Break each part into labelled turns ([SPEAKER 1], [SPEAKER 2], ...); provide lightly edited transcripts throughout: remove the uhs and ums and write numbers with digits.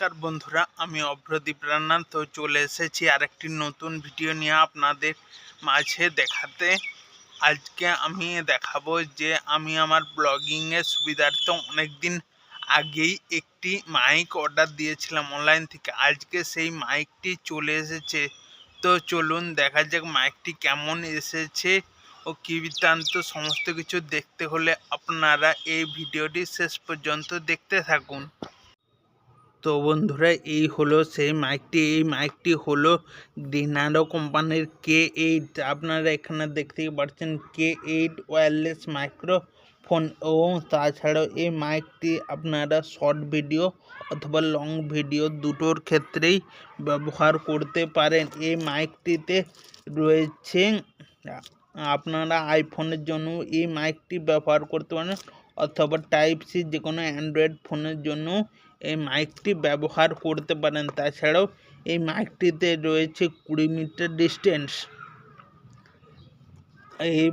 [SPEAKER 1] নমস্কার বন্ধুরা, আমি অভ্রদীপ রান্না। তো চলে এসেছি আরেকটি নতুন ভিডিও নিয়ে আপনাদের মাঝে দেখাতে। আজকে আমি দেখাবো যে আমি আমার ব্লগিংয়ের সুবিধার্থে অনেকদিন আগেই একটি মাইক অর্ডার দিয়েছিলাম অনলাইন থেকে। আজকে সেই মাইকটি চলে এসেছে। তো চলুন দেখা যাক মাইকটি কেমন এসেছে ও কী বৃত্তান্ত। সমস্ত কিছু দেখতে হলে আপনারা এই ভিডিওটি শেষ পর্যন্ত দেখতে থাকুন। তো বন্ধুরা, এই হলো সেই মাইকটি। এই মাইকটি হলো ডিনারো কোম্পানির K8। আপনারা এখানে দেখতেই পাচ্ছেন K8 ওয়্যারলেস মাইক্রোফোন। ও তাছাড়াও এই মাইকটি আপনারা শর্ট ভিডিও অথবা লং ভিডিও দুটোর ক্ষেত্রেই ব্যবহার করতে পারেন। এই মাইকটিতে রয়েছে আপনারা আইফোনের জন্য এই মাইকটি ব্যবহার করতে পারেন, অথবা টাইপ সি যে কোনো অ্যান্ড্রয়েড ফোনের জন্য এই মাইকটি ব্যবহার করতে পারেন। তাছাড়াও এই মাইকটিতে রয়েছে 20 মিটার ডিস্টেন্স। এই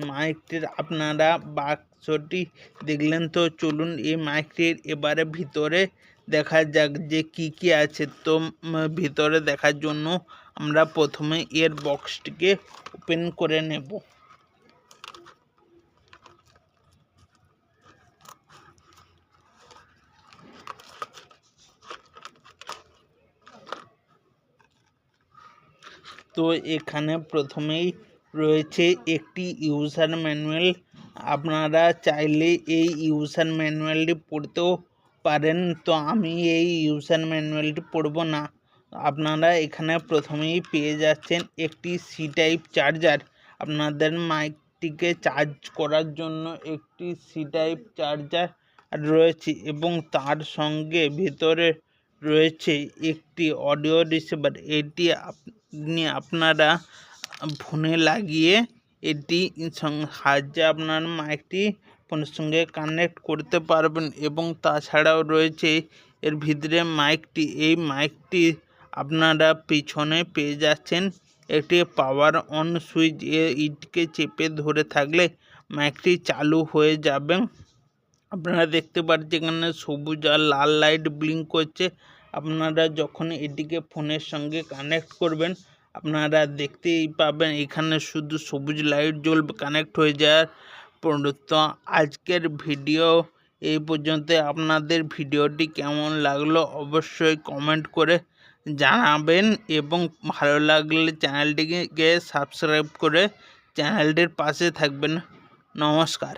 [SPEAKER 1] মাইকটির আপনারা বাক্সটি দেখলেন। তো চলুন এই মাইকটির এবারে ভিতরে দেখা যাক যে কি আছে। তো ভিতরে দেখার জন্য আমরা প্রথমে এর বক্সটিকে ওপেন করে নেব। তো এখানে প্রথমেই রয়েছে একটি ইউজার ম্যানুয়াল। আপনারা চাইলে এই ইউজার ম্যানুয়ালটি পড়তেও পারেন। তো আমি এই ইউজার ম্যানুয়ালটি পড়ব না। আপনারা এখানে প্রথমেই পেয়ে যাচ্ছেন একটি সি টাইপ চার্জার। আপনাদের মাইকটিকে চার্জ করার জন্য একটি সি টাইপ চার্জার রয়েছে, এবং তার সঙ্গে ভিতরে রয়েছে একটি অডিও রিসিভার। এটি আপনারা ফোনে লাগিয়ে এটি সাহায্যে আপনার মাইকটি ফোনের সঙ্গে কানেক্ট করতে পারবেন। এবং তাছাড়াও রয়েছে এর ভিতরে মাইকটি। এই মাইকটি আপনারা পিছনে পেয়ে যাচ্ছেন একটি পাওয়ার অন সুইচ। ইটকে চেপে ধরে থাকলে মাইকটি চালু হয়ে যাবে। আপনারা দেখতে পাচ্ছেন এখানে সবুজ আর লাল লাইট ব্লিঙ্ক করছে। আপনারা যখন এটিকে ফোনের সঙ্গে কানেক্ট করবেন আপনারা দেখতেই পাবেন এখানে শুধু সবুজ লাইট জ্বলবে কানেক্ট হয়ে যাওয়ার পর। তো আজকের ভিডিও এই পর্যন্ত। আপনাদের ভিডিওটি কেমন লাগলো অবশ্যই কমেন্ট করে জানাবেন, এবং ভালো লাগলে চ্যানেলটিকে সাবস্ক্রাইব করে চ্যানেলটির পাশে থাকবেন। নমস্কার।